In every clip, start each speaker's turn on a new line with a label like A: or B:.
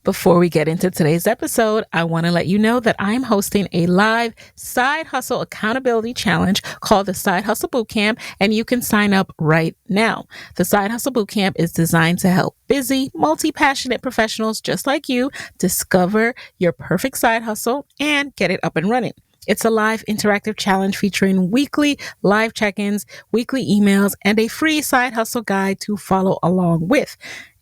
A: Before we get into today's episode, I want to let you know that I'm hosting a live side hustle accountability challenge called the Side Hustle Bootcamp, and you can sign up right now. The Side Hustle Bootcamp is designed to help busy, multi-passionate professionals just like you discover your perfect side hustle and get it up and running. It's a live interactive challenge featuring weekly live check-ins, weekly emails, and a free side hustle guide to follow along with.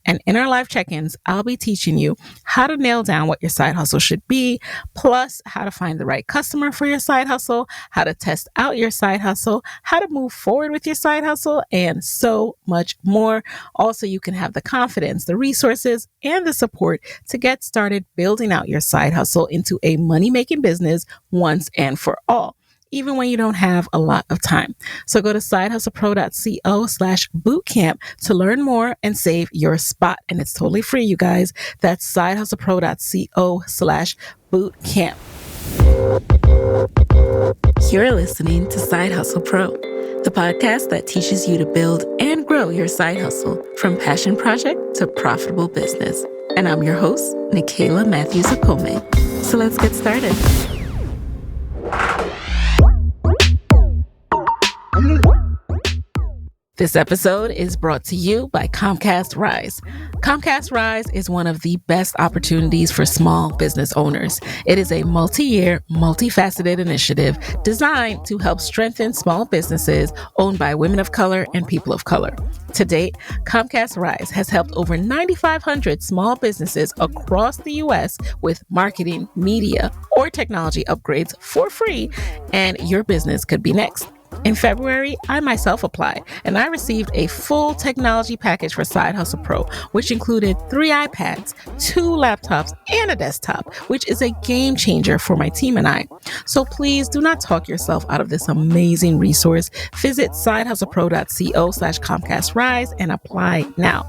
A: And in our live check-ins, I'll be teaching you how to nail down what your side hustle should be, plus how to find the right customer for your side hustle, how to test out your side hustle, how to move forward with your side hustle, and so much more. Also, you can have the confidence, the resources, and the support to get started building out your side hustle into a money-making business once and for all, even when you don't have a lot of time. So go to sidehustlepro.co/bootcamp to learn more and save your spot. And it's totally free, you guys. That's sidehustlepro.co/bootcamp. You're listening to Side Hustle Pro, the podcast that teaches you to build and grow your side hustle from passion project to profitable business. And I'm your host, Nikayla Matthews-Okome. So let's get started. This episode is brought to you by Comcast RISE. Comcast RISE is one of the best opportunities for small business owners. It is a multi-year, multi-faceted initiative designed to help strengthen small businesses owned by women of color and people of color. To date, Comcast RISE has helped over 9,500 small businesses across the U.S. with marketing, media, or technology upgrades for free, and your business could be next. In February, I myself applied, and I received a full technology package for Side Hustle Pro, which included 3 iPads, 2 laptops, and a desktop, which is a game changer for my team and I. So please do not talk yourself out of this amazing resource. Visit sidehustlepro.co/Comcast RISE and apply now.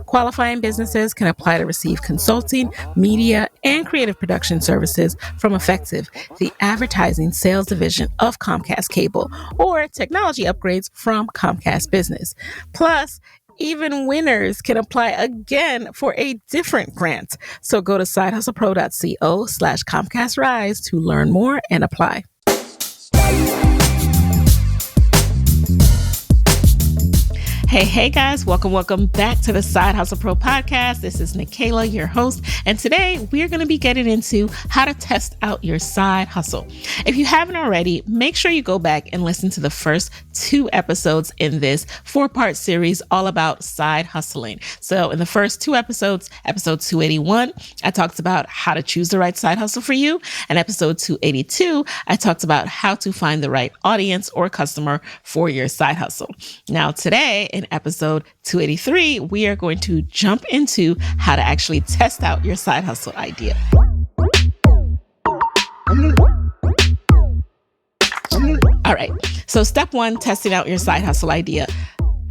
A: Qualifying businesses can apply to receive consulting, media, and creative production services from Effectv, the advertising sales division of Comcast Cable, or technology upgrades from Comcast Business. Plus, even winners can apply again for a different grant. So go to sidehustlepro.co/Comcast RISE to learn more and apply. Hey guys, welcome back to the Side Hustle Pro podcast. This is Nikayla, your host, and today we're going to be getting into how to test out your side hustle. If you haven't already, make sure you go back and listen to the first 2 episodes in this 4-part series all about side hustling. So in the first 2 episodes, episode 281, I talked about how to choose the right side hustle for you, and episode 282, I talked about how to find the right audience or customer for your side hustle. Now today, in episode 283, we are going to jump into how to actually test out your side hustle idea. All right, so step 1, testing out your side hustle idea.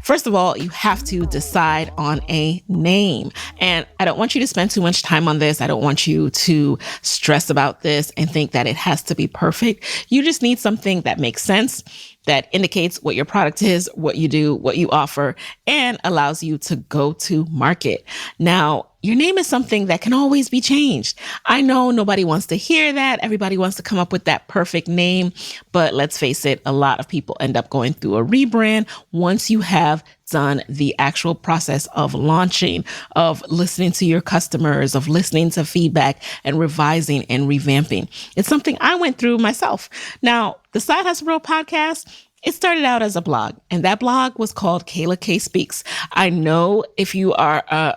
A: First of all, you have to decide on a name. And I don't want you to spend too much time on this. I don't want you to stress about this and think that it has to be perfect. You just need something that makes sense, that indicates what your product is, what you do, what you offer, and allows you to go to market. Now, your name is something that can always be changed. I know nobody wants to hear that. Everybody wants to come up with that perfect name. But let's face it, a lot of people end up going through a rebrand once you have done the actual process of launching, of listening to your customers, of listening to feedback and revising and revamping. It's something I went through myself. Now, the Side Hustle Pro podcast, it started out as a blog, and that blog was called Kayla K Speaks. I know if you are a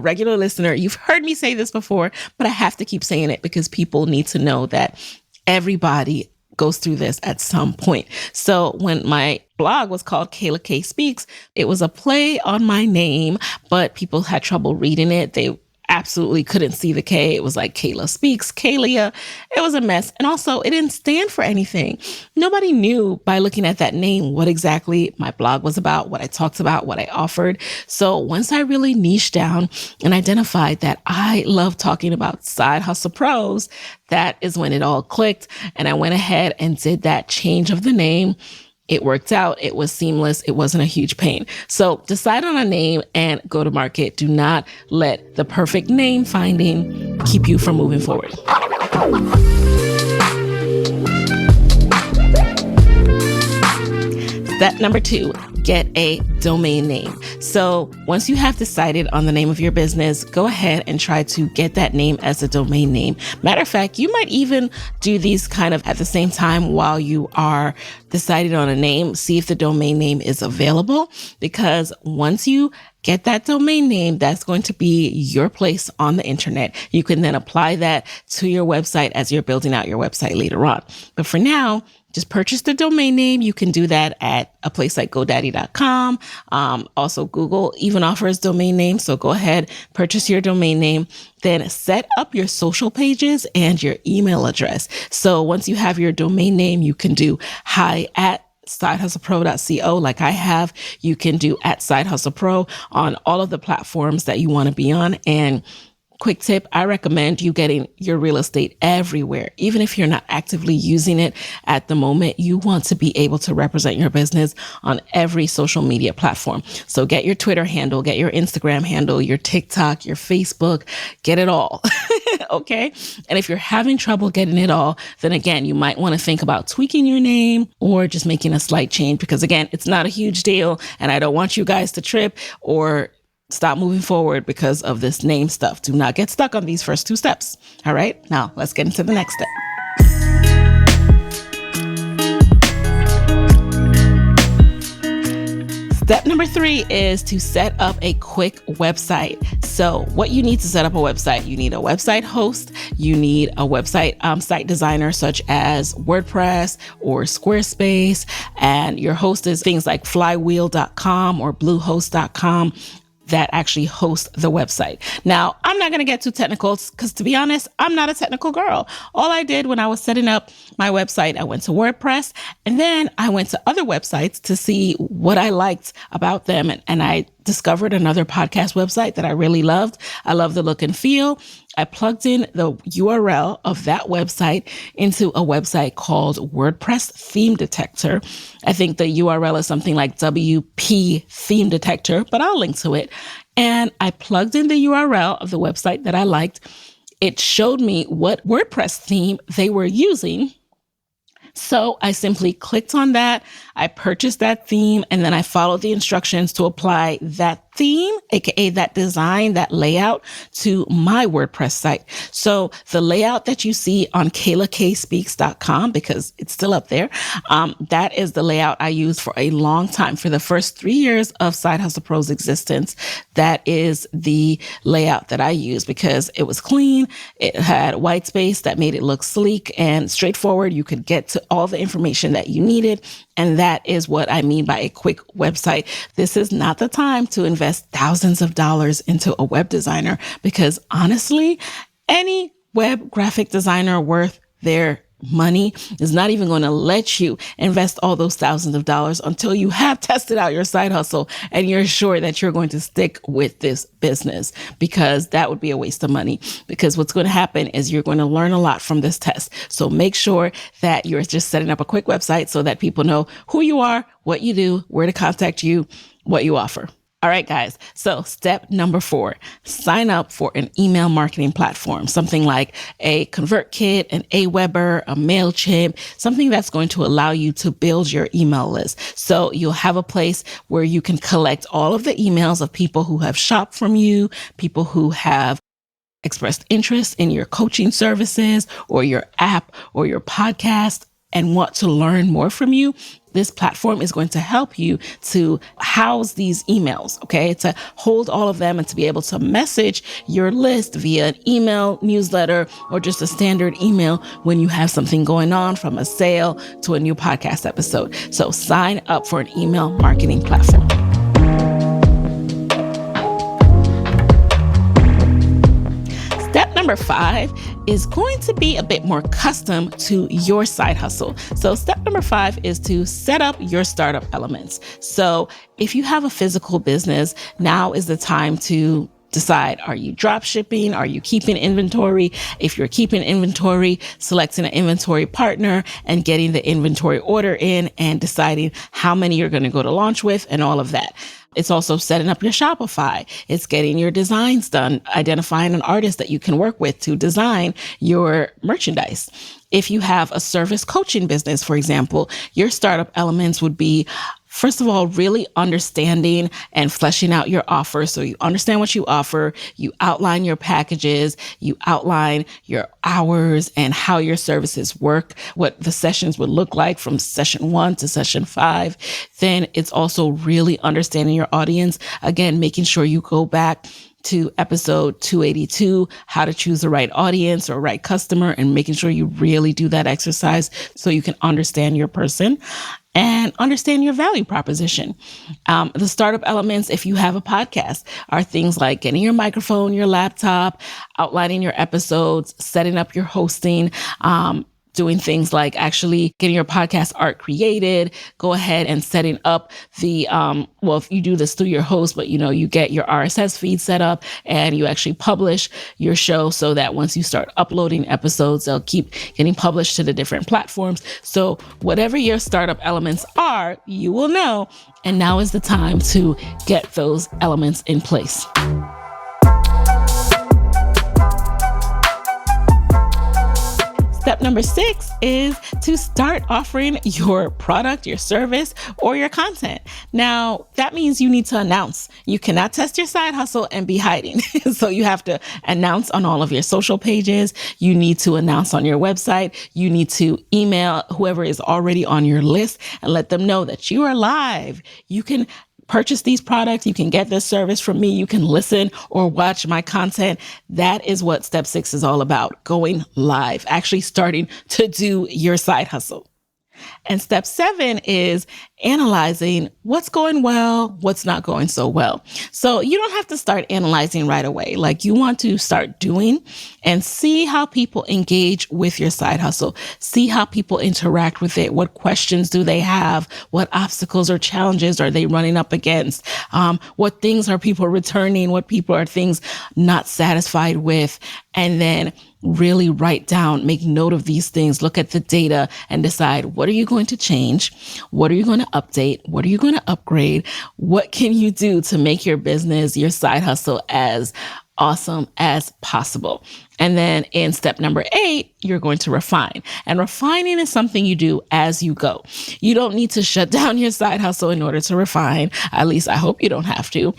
A: regular listener, you've heard me say this before, but I have to keep saying it because people need to know that everybody goes through this at some point. So when my blog was called Kayla K Speaks, it was a play on my name, but people had trouble reading it. They absolutely couldn't see the K. It was like Kayla Speaks, Kalia. It was a mess. And also, it didn't stand for anything. Nobody knew by looking at that name what exactly my blog was about, what I talked about, what I offered. So once I really niched down and identified that I love talking about side hustle pros, that is when it all clicked. And I went ahead and did that change of the name. It worked out. It was seamless. It wasn't a huge pain. So decide on a name and go to market. Do not let the perfect name finding keep you from moving forward. Step number 2, get a domain name. So once you have decided on the name of your business, go ahead and try to get that name as a domain name. Matter of fact, you might even do these kind of at the same time while you are decided on a name. See if the domain name is available, because once you get that domain name, that's going to be your place on the internet. You can then apply that to your website as you're building out your website later on. But for now, just purchase the domain name. You can do that at a place like GoDaddy.com. Also, Google even offers domain names. So go ahead, purchase your domain name, then set up your social pages and your email address. So once you have your domain name, you can do hi@sidehustlepro.co like I have. You can do @SideHustlePro on all of the platforms that you want to be on. And quick tip, I recommend you getting your real estate everywhere. Even if you're not actively using it at the moment, you want to be able to represent your business on every social media platform. So get your Twitter handle, get your Instagram handle, your TikTok, your Facebook, get it all. Okay. And if you're having trouble getting it all, then again, you might want to think about tweaking your name or just making a slight change, because again, it's not a huge deal. And I don't want you guys to trip or stop moving forward because of this name stuff. Do not get stuck on these first 2 steps. All right, now let's get into the next step. Step number 3 is to set up a quick website. So what you need to set up a website, you need a website host, you need a website site designer such as WordPress or Squarespace, and your host is things like flywheel.com or bluehost.com that actually host the website. Now, I'm not going to get too technical because, to be honest, I'm not a technical girl. All I did when I was setting up my website, I went to WordPress and then I went to other websites to see what I liked about them. And I discovered another podcast website that I really loved. I love the look and feel. I plugged in the URL of that website into a website called WordPress Theme Detector. I think the URL is something like WP Theme Detector, but I'll link to it. And I plugged in the URL of the website that I liked. It showed me what WordPress theme they were using. So I simply clicked on that. I purchased that theme, and then I followed the instructions to apply that theme, aka that design, that layout, to my WordPress site. So the layout that you see on KaylaKSpeaks.com, because it's still up there, that is the layout I used for a long time. For the first 3 years of Side Hustle Pro's existence, that is the layout that I used because it was clean. It had white space that made it look sleek and straightforward. You could get to all the information that you needed. And that is what I mean by a quick website. This is not the time to invest thousands of dollars into a web designer, because honestly, any web graphic designer worth their money is not even going to let you invest all those thousands of dollars until you have tested out your side hustle and you're sure that you're going to stick with this business, because that would be a waste of money. Because what's going to happen is you're going to learn a lot from this test. So make sure that you're just setting up a quick website so that people know who you are, what you do, where to contact you, what you offer. All right, guys. So step number 4, sign up for an email marketing platform, something like a ConvertKit, an Aweber, a MailChimp, something that's going to allow you to build your email list. So you'll have a place where you can collect all of the emails of people who have shopped from you, people who have expressed interest in your coaching services or your app or your podcast and want to learn more from you. This platform is going to help you to house these emails, okay? To hold all of them and to be able to message your list via an email, newsletter, or just a standard email when you have something going on, from a sale to a new podcast episode. So sign up for an email marketing platform. Step number 5 is going to be a bit more custom to your side hustle. So step number 5 is to set up your startup elements. So if you have a physical business, now is the time to decide, are you drop shipping? Are you keeping inventory? If you're keeping inventory, selecting an inventory partner and getting the inventory order in and deciding how many you're going to go to launch with and all of that. It's also setting up your Shopify. It's getting your designs done, identifying an artist that you can work with to design your merchandise. If you have a service coaching business, for example, your startup elements would be, first of all, really understanding and fleshing out your offer. So you understand what you offer, you outline your packages, you outline your hours and how your services work, what the sessions would look like from session 1 to session 5. Then it's also really understanding your audience. Again, making sure you go back to episode 282, how to choose the right audience or right customer, and making sure you really do that exercise so you can understand your person and understand your value proposition. The startup elements, if you have a podcast, are things like getting your microphone, your laptop, outlining your episodes, setting up your hosting, doing things like actually getting your podcast art created, go ahead and setting up the, if you do this through your host, but you get your RSS feed set up and you actually publish your show so that once you start uploading episodes, they'll keep getting published to the different platforms. So whatever your startup elements are, you will know. And now is the time to get those elements in place. Step number 6 is to start offering your product, your service, or your content. Now, that means you need to announce. You cannot test your side hustle and be hiding. So you have to announce on all of your social pages. You need to announce on your website. You need to email whoever is already on your list and let them know that you are live. You can purchase these products. You can get this service from me. You can listen or watch my content. That is what step 6 is all about. Going live, actually starting to do your side hustle. And step 7 is analyzing what's going well, what's not going so well. So you don't have to start analyzing right away. Like, you want to start doing and see how people engage with your side hustle. See how people interact with it. What questions do they have? What obstacles or challenges are they running up against? What things are people returning? What people are things not satisfied with? And then really write down, make note of these things, look at the data and decide, what are you going to change? What are you going to update? What are you going to upgrade? What can you do to make your business, your side hustle as awesome as possible? And then in step number 8, you're going to refine. And refining is something you do as you go. You don't need to shut down your side hustle in order to refine. At least I hope you don't have to.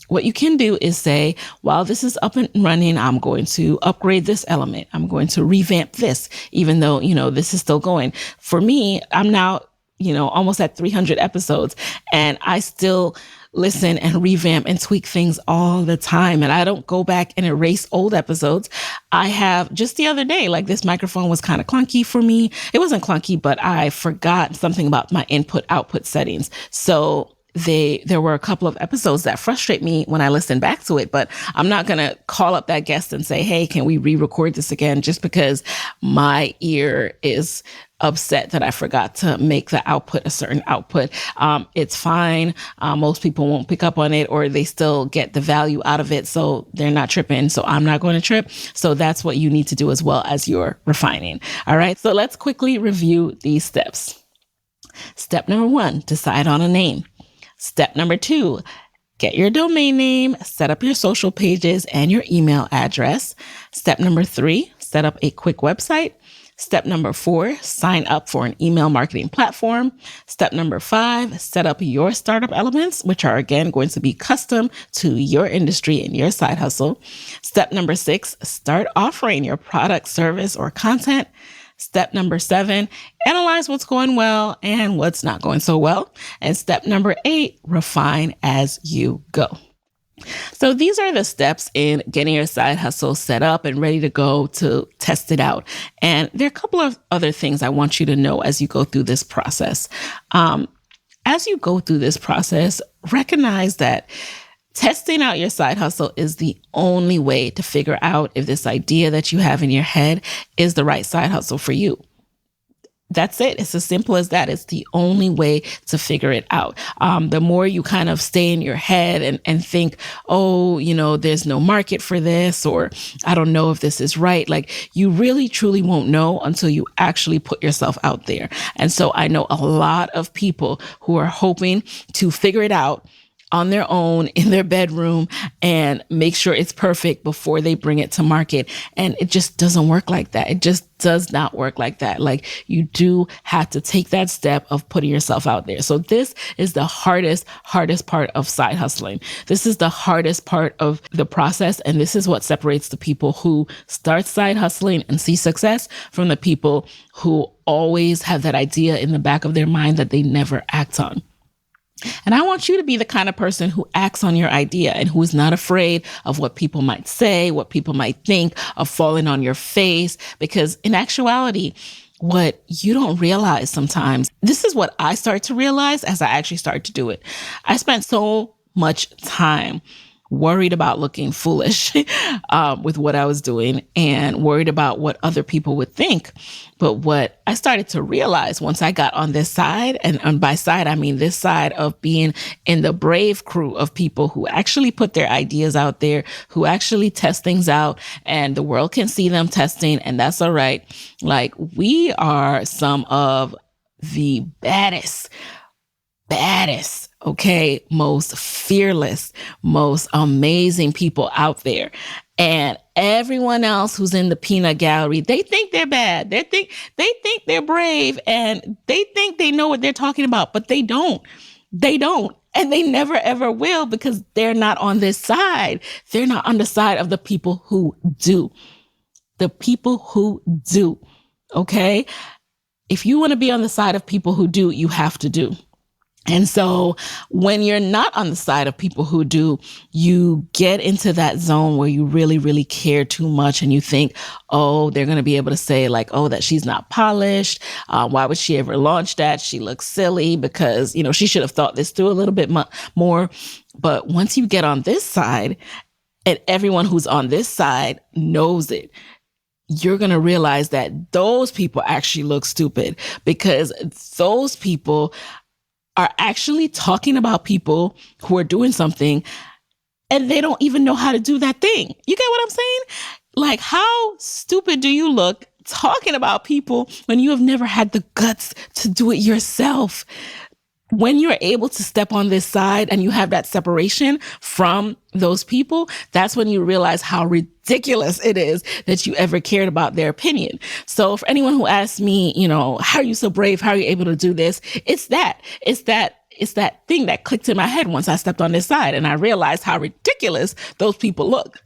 A: What you can do is say, while this is up and running, I'm going to upgrade this element. I'm going to revamp this, even though, this is still going. For me, I'm now, almost at 300 episodes, and I still listen and revamp and tweak things all the time. And I don't go back and erase old episodes. I have just the other day, like, this microphone was kind of clunky for me. It wasn't clunky, but I forgot something about my input output settings. So there were a couple of episodes that frustrate me when I listen back to it, but I'm not going to call up that guest and say, hey, can we re-record this again? Just because my ear is upset that I forgot to make the output a certain output. It's fine. Most people won't pick up on it, or they still get the value out of it. So they're not tripping. So I'm not going to trip. So that's what you need to do as well as you're refining. All right. So let's quickly review these steps. Step number 1, decide on a name. Step number 2, get your domain name, set up your social pages and your email address. Step number 3, set up a quick website. Step number 4, sign up for an email marketing platform. Step number 5, set up your startup elements, which are again going to be custom to your industry and your side hustle. Step number 6, start offering your product, service, or content. Step number 7, analyze what's going well and what's not going so well. And step number 8, refine as you go. So these are the steps in getting your side hustle set up and ready to go to test it out. And there are a couple of other things I want you to know as you go through this process. As you go through this process, recognize that testing out your side hustle is the only way to figure out if this idea that you have in your head is the right side hustle for you. That's it. It's as simple as that. It's the only way to figure it out. The more you kind of stay in your head and think, oh, there's no market for this, or I don't know if this is right. Like, you really, truly won't know until you actually put yourself out there. And so I know a lot of people who are hoping to figure it out on their own in their bedroom and make sure it's perfect before they bring it to market. And it just doesn't work like that. It just does not work like that. Like, you do have to take that step of putting yourself out there. So this is the hardest part of side hustling. This is the hardest part of the process. And this is what separates the people who start side hustling and see success from the people who always have that idea in the back of their mind that they never act on. And I want you to be the kind of person who acts on your idea and who is not afraid of what people might say, what people might think, of falling on your face. Because in actuality, what you don't realize sometimes, this is what I start to realize as I actually start to do it. I spent so much time worried about looking foolish with what I was doing and worried about what other people would think. But what I started to realize once I got on this side, and by side, I mean this side of being in the brave crew of people who actually put their ideas out there, who actually test things out, and the world can see them testing, and that's all right. Like, we are some of the baddest, okay, most fearless, most amazing people out there. And everyone else who's in the peanut gallery, they think they're bad. They think they're brave, and they think they know what they're talking about, but they don't. They don't. And they never, ever will, because they're not on this side. They're not on the side of the people who do. The people who do. Okay? If you want to be on the side of people who do, you have to do. And so when you're not on the side of people who do, you get into that zone where you really, really care too much. And you think, oh, they're going to be able to say like, oh, that she's not polished. Why would she ever launch that? She looks silly because, she should have thought this through a little bit more. But once you get on this side, and everyone who's on this side knows it, you're going to realize that those people actually look stupid, because those people are actually talking about people who are doing something and they don't even know how to do that thing. You get what I'm saying? Like, how stupid do you look talking about people when you have never had the guts to do it yourself? When you're able to step on this side and you have that separation from those people, that's when you realize how ridiculous it is that you ever cared about their opinion. So for anyone who asks me, how are you so brave? How are you able to do this? It's that thing that clicked in my head once I stepped on this side and I realized how ridiculous those people look.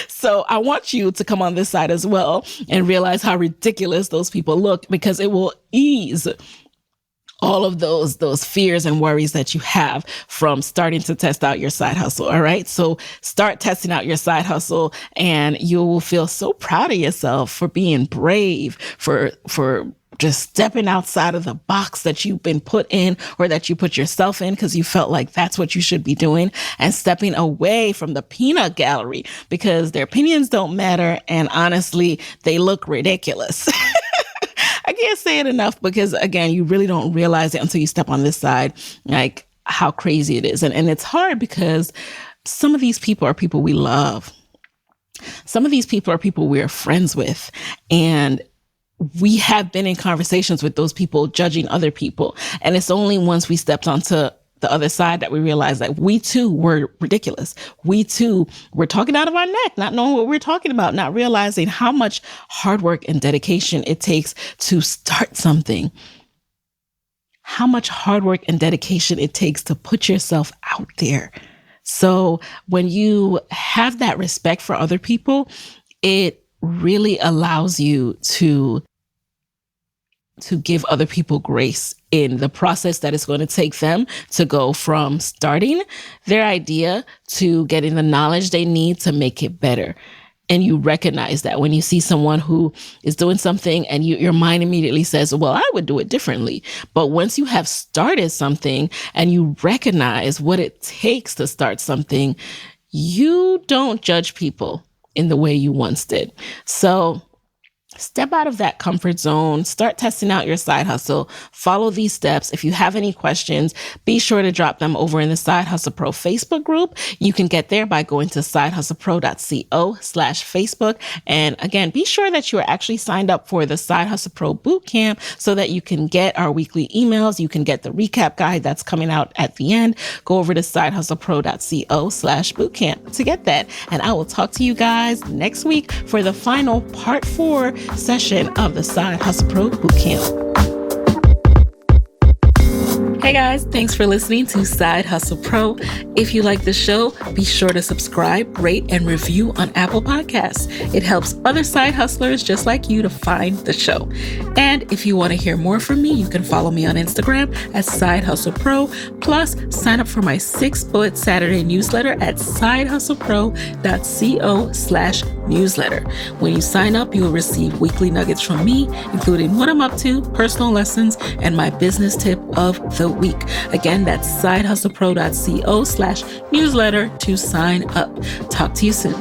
A: So I want you to come on this side as well and realize how ridiculous those people look, because it will ease all of those fears and worries that you have from starting to test out your side hustle. All right. So start testing out your side hustle, and you will feel so proud of yourself for being brave, for just stepping outside of the box that you've been put in, or that you put yourself in because you felt like that's what you should be doing, and stepping away from the peanut gallery because their opinions don't matter. And honestly, they look ridiculous. I can't say it enough, because again, you really don't realize it until you step on this side, like how crazy it is. And it's hard because some of these people are people we love. Some of these people are people we're friends with. And we have been in conversations with those people, judging other people. And it's only once we stepped onto the other side that we realized that we too were ridiculous. We too were talking out of our neck, not knowing what we're talking about, not realizing how much hard work and dedication it takes to start something. How much hard work and dedication it takes to put yourself out there. So when you have that respect for other people, it really allows you to give other people grace in the process that it's going to take them to go from starting their idea to getting the knowledge they need to make it better. And you recognize that when you see someone who is doing something and your mind immediately says, well, I would do it differently. But once you have started something and you recognize what it takes to start something, you don't judge people in the way you once did. So Step out of that comfort zone, start testing out your side hustle, follow these steps. If you have any questions, be sure to drop them over in the Side Hustle Pro Facebook group. You can get there by going to sidehustlepro.co/Facebook. And again, be sure that you are actually signed up for the Side Hustle Pro Bootcamp so that you can get our weekly emails. You can get the recap guide that's coming out at the end. Go over to sidehustlepro.co/bootcamp to get that. And I will talk to you guys next week for the final part 4 session of the Side Hustle Pro Bootcamp. Hey guys, thanks for listening to Side Hustle Pro. If you like the show, be sure to subscribe, rate, and review on Apple Podcasts. It helps other side hustlers just like you to find the show. And if you want to hear more from me, you can follow me on Instagram at Side Hustle Pro. Plus, sign up for my 6-bullet Saturday newsletter at sidehustlepro.co/newsletter. When you sign up, you will receive weekly nuggets from me, including what I'm up to, personal lessons, and my business tip of the week. Again, that's sidehustlepro.co/newsletter to sign up. Talk to you soon.